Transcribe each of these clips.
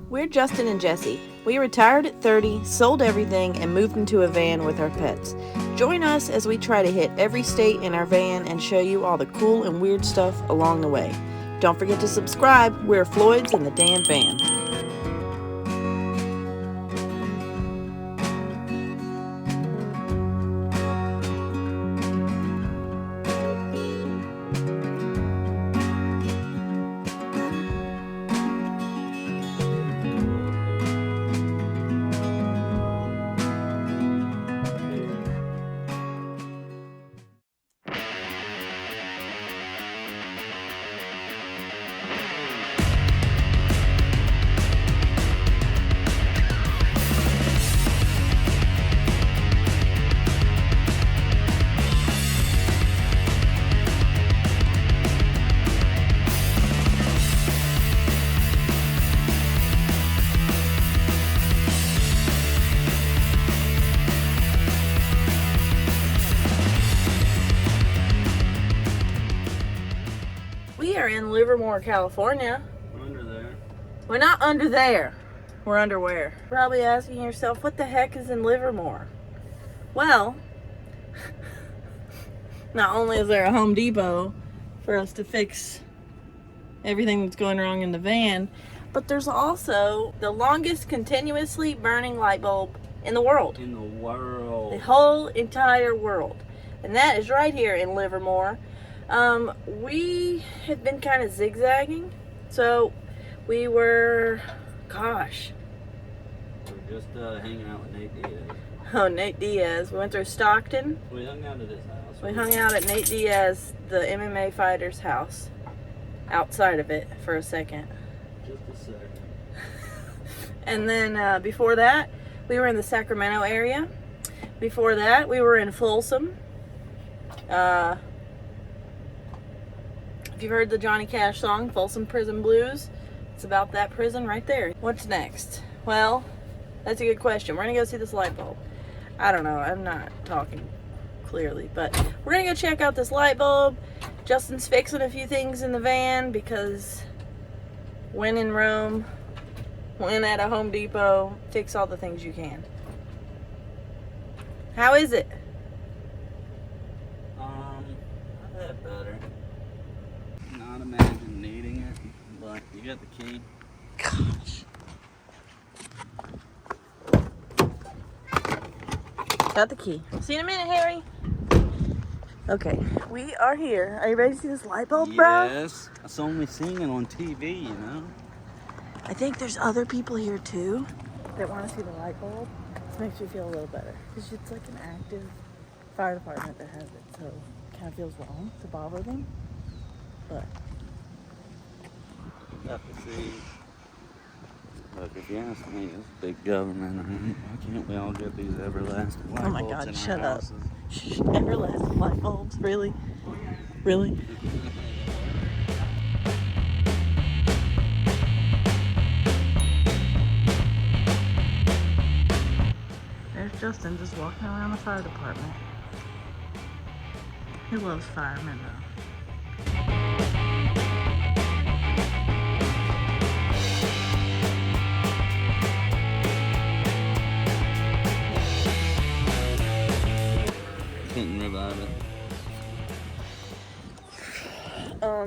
We're Justin and Jesse. We retired at 30, sold everything, and moved into a van with our pets. Join us as we try to hit every state in our van and show you all the cool and weird stuff along the way. Don't forget to subscribe. We're Floyd's in the Dan Van. We are in Livermore, California. We're under there. We're not under there. We're under where? Probably asking yourself, what the heck is in Livermore? Well, not only is there a Home Depot for us to fix everything that's going wrong in the van, but there's also the longest continuously burning light bulb in the world. In the world. The whole entire world. And that is right here in Livermore. We had been kind of zigzagging, so we were, gosh. We're just hanging out with Nate Diaz. Oh, Nate Diaz. We went through Stockton. We hung out at his house. We hung out at Nate Diaz, the MMA fighter's house, outside of it for a second. Just a second. And then before that, we were in the Sacramento area. Before that, we were in Folsom. If you've heard the Johnny Cash song, Folsom Prison Blues, it's about that prison right there. What's next? Well, that's a good question. We're going to go see this light bulb. I don't know. I'm not talking clearly, but we're going to go check out this light bulb. Justin's fixing a few things in the van because when in Rome, when at a Home Depot, fix all the things you can. How is it? I've had better. Not imagine needing it, but you got the key. Gosh. Got the key. See you in a minute, Harry. Okay, we are here. Are you ready to see this light bulb, bro? Yes. I saw me singing on TV, you know. I think there's other people here too that want to see the light bulb. This makes me feel a little better. Because it's like an active fire department that has it, so it kind of feels wrong to bother them. But Have to see. Look, if you ask me, it's big government. Why can't we all get these everlasting light oh my bulbs God, in shut our up. houses? Shh, everlasting light bulbs, really? Really? There's Justin just walking around the fire department. He loves firemen though. Couldn't revive it.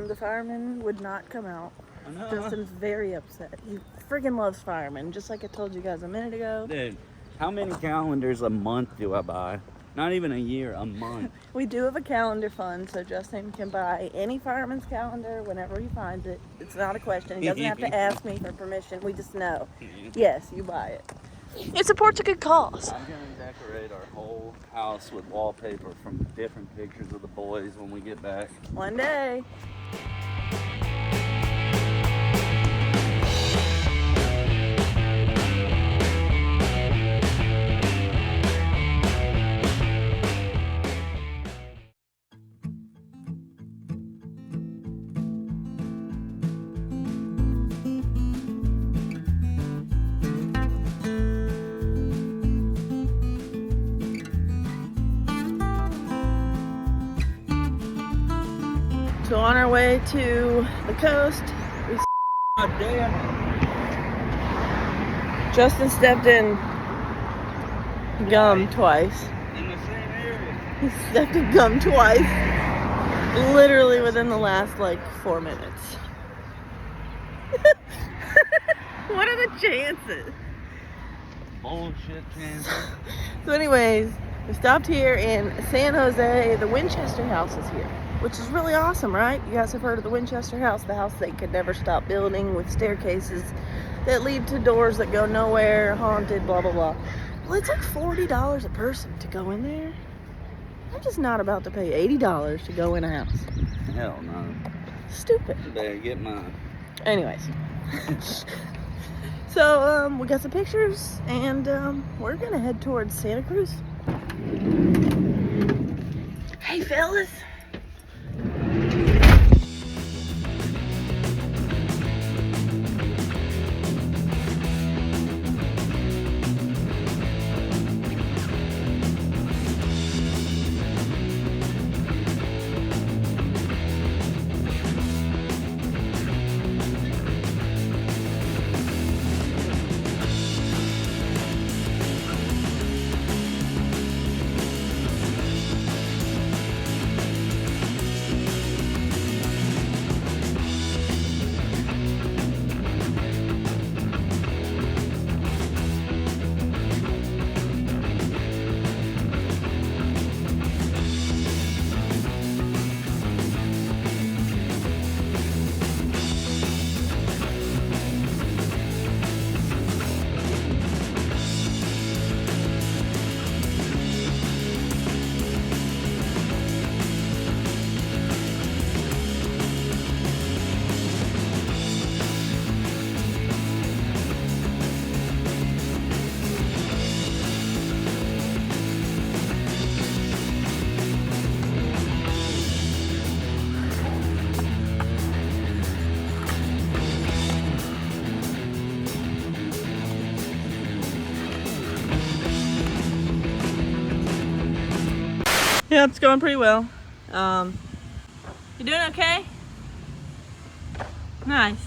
The fireman would not come out. I know. Justin's very upset. He friggin' loves firemen, just like I told you guys a minute ago. Dude, how many calendars a month do I buy? Not even a year, a month. We do have a calendar fund, so Justin can buy any fireman's calendar whenever he finds it. It's not a question. He doesn't have to ask me for permission. We just know. Yes, you buy it. It supports a good cause. I'm gonna decorate our whole house with wallpaper from different pictures of the boys when we get back. One day. So on our way to the coast, we God damn Justin stepped in gum twice. In the same area. He stepped in gum twice. Literally within the last like 4 minutes. What are the chances? Bullshit chances. So anyways, we stopped here in San Jose. The Winchester House is here, which is really awesome, right? You guys have heard of the Winchester House, the house they could never stop building with staircases that lead to doors that go nowhere, haunted, blah, blah, blah. Well, it's like $40 a person to go in there. I'm just not about to pay $80 to go in a house. Hell no. Stupid. Better get mine. Anyways. So, we got some pictures, and we're gonna head towards Santa Cruz. Hey, fellas. Yeah, it's going pretty well. You doing okay? Nice.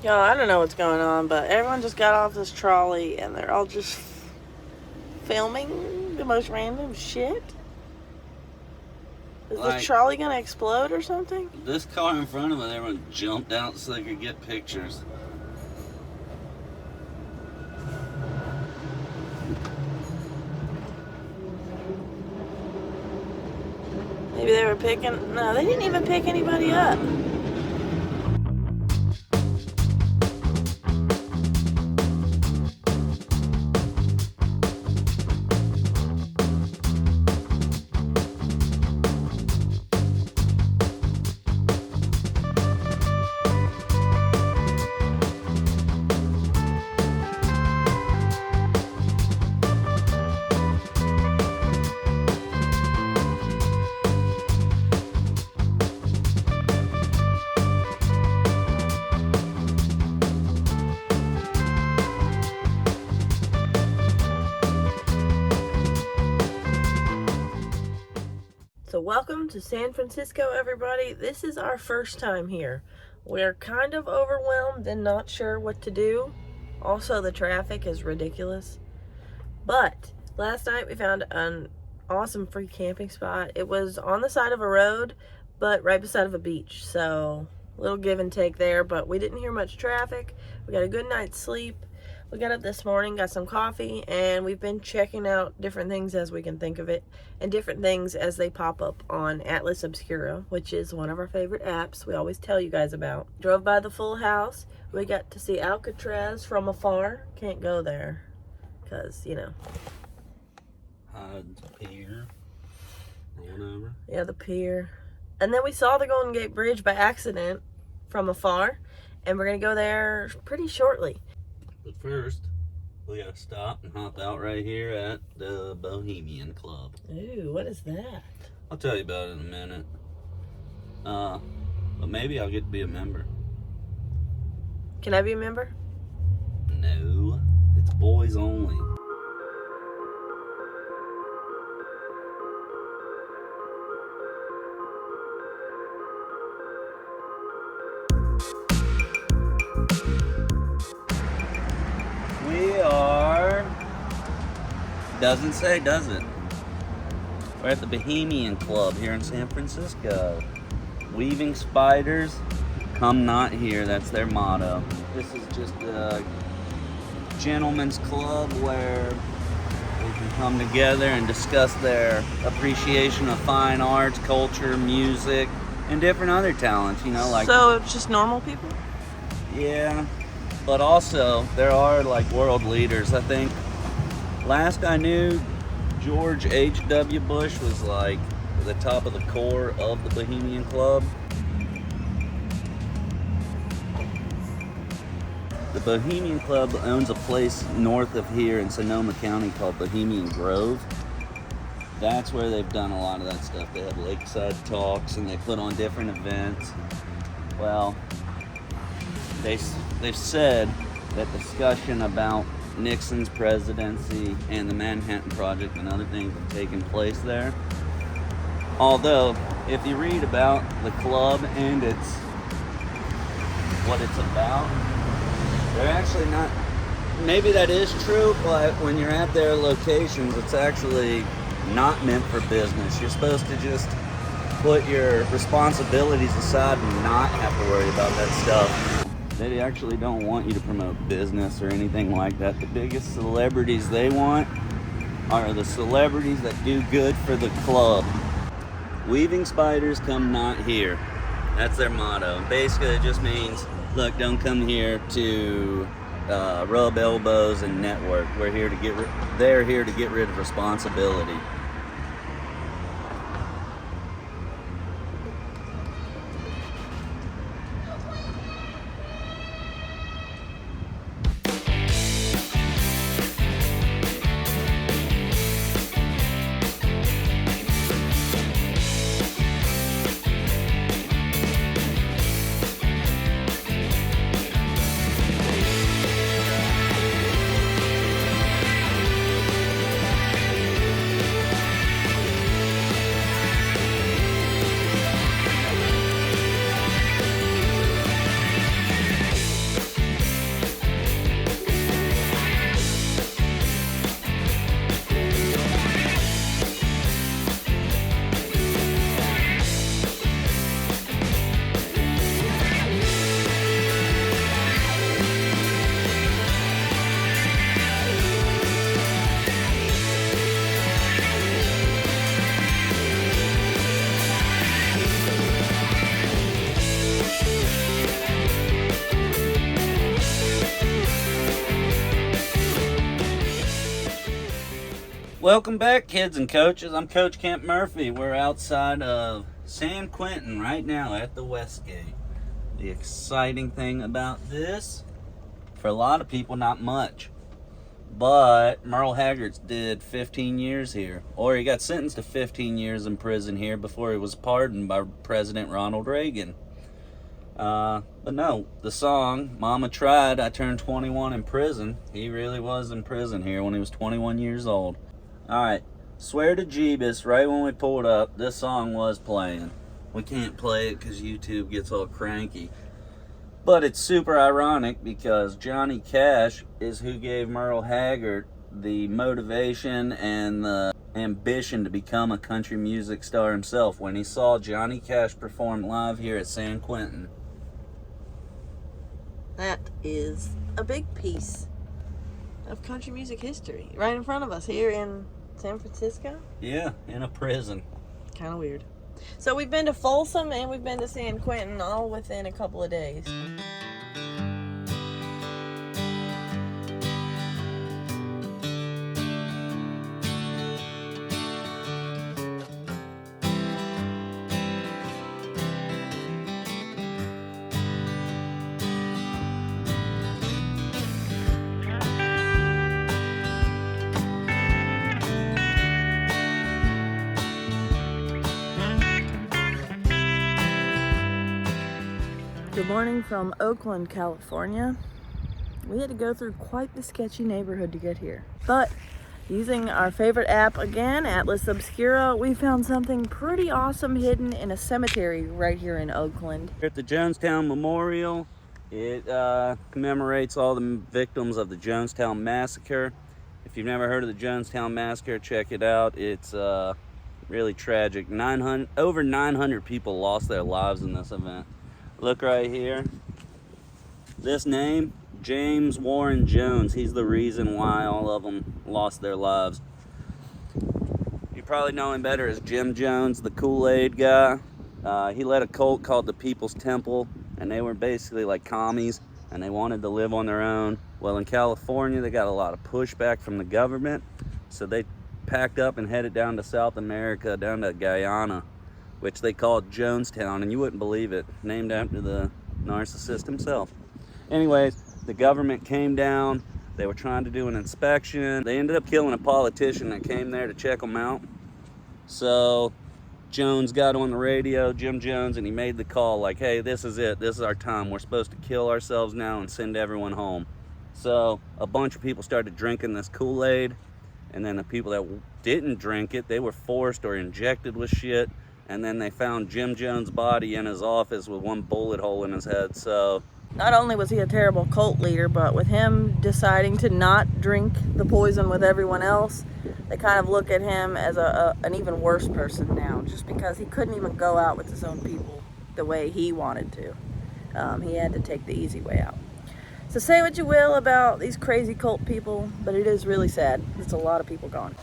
Yo, I don't know what's going on, but everyone just got off this trolley and they're all just filming the most random shit. Is Like, this trolley gonna explode or something? This car in front of it, everyone jumped out so they could get pictures. Maybe they were picking... No, they didn't even pick anybody up. So welcome to San Francisco, everybody. This is our first time here. We're kind of overwhelmed and not sure what to do. Also, the traffic is ridiculous. But last night we found an awesome free camping spot. It was on the side of a road, but right beside of a beach. So a little give and take there, but we didn't hear much traffic. We got a good night's sleep. We got up this morning, got some coffee, and we've been checking out different things as we can think of it, and different things as they pop up on Atlas Obscura, which is one of our favorite apps we always tell you guys about. Drove by the Full House. We got to see Alcatraz from afar. Can't go there, because, you know. Hyde's Pier, or whatever. Yeah, the pier. And then we saw the Golden Gate Bridge by accident from afar, and we're going to go there pretty shortly. But first, we gotta stop and hop out right here at the Bohemian Club. Ooh, what is that? I'll tell you about it in a minute. But maybe I'll get to be a member. Can I be a member? No, it's boys only. We are... Doesn't say, does it? We're at the Bohemian Club here in San Francisco. Weaving spiders, come not here. That's their motto. This is just a gentleman's club where we can come together and discuss their appreciation of fine arts, culture, music, and different other talents, you know, like... So it's just normal people? Yeah, but also there are like world leaders. I think last I knew, George H.W. Bush was like the top of the core of the Bohemian Club. The Bohemian Club owns a place north of here in Sonoma County called Bohemian Grove. That's where they've done a lot of that stuff. They have lakeside talks and they put on different events. Well, they've said that discussion about Nixon's presidency and the Manhattan Project and other things have taken place there. Although, if you read about the club and what it's about, they're actually not, maybe that is true, but when you're at their locations, it's actually not meant for business. You're supposed to just put your responsibilities aside and not have to worry about that stuff. They actually don't want you to promote business or anything like that. The biggest celebrities they want are the celebrities that do good for the club. Weaving spiders come not here. That's their motto. Basically, it just means, look, don't come here to rub elbows and network. They're here to get rid of responsibility. welcome back, kids and coaches. I'm Coach Kent Murphy. We're outside of San Quinten right now at the West Gate. The exciting thing about this, for a lot of people, not much. But Merle Haggard did 15 years here, or he got sentenced to 15 years in prison here before he was pardoned by President Ronald Reagan. But no, the song, Mama Tried, I Turned 21 in Prison, he really was in prison here when he was 21 years old. Alright, swear to Jeebus, right when we pulled up, this song was playing. We can't play it because YouTube gets all cranky. But it's super ironic because Johnny Cash is who gave Merle Haggard the motivation and the ambition to become a country music star himself when he saw Johnny Cash perform live here at San Quinten. That is a big piece of country music history right in front of us here in San Francisco. Yeah, in a prison. Kind of weird. So we've been to Folsom and we've been to San Quinten all within a couple of days. Good morning from Oakland, California. We had to go through quite the sketchy neighborhood to get here. But using our favorite app again, Atlas Obscura, we found something pretty awesome hidden in a cemetery right here in Oakland. Here at the Jonestown Memorial, it commemorates all the victims of the Jonestown Massacre. If you've never heard of the Jonestown Massacre, check it out. It's really tragic. Over 900 people lost their lives in this event. Look right here. This name, James Warren Jones, he's the reason why all of them lost their lives. You probably know him better as Jim Jones, the Kool-Aid guy. He led a cult called the People's Temple, and they were basically like commies, and they wanted to live on their own. Well, in California, they got a lot of pushback from the government, so they packed up and headed down to South America, down to Guyana, which they called Jonestown, and you wouldn't believe it, named after the narcissist himself. Anyways, the government came down, they were trying to do an inspection. They ended up killing a politician that came there to check them out. So Jones got on the radio, Jim Jones, and he made the call like, hey, this is it, this is our time. We're supposed to kill ourselves now and send everyone home. So a bunch of people started drinking this Kool-Aid, and then the people that didn't drink it, they were forced or injected with shit. And then they found Jim Jones' body in his office with one bullet hole in his head. So not only was he a terrible cult leader, but with him deciding to not drink the poison with everyone else, they kind of look at him as an even worse person now, just because he couldn't even go out with his own people the way he wanted to. He had to take the easy way out. So say what you will about these crazy cult people, but it is really sad. It's a lot of people gone.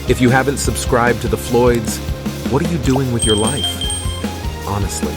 If you haven't subscribed to the Floyds, what are you doing with your life? Honestly.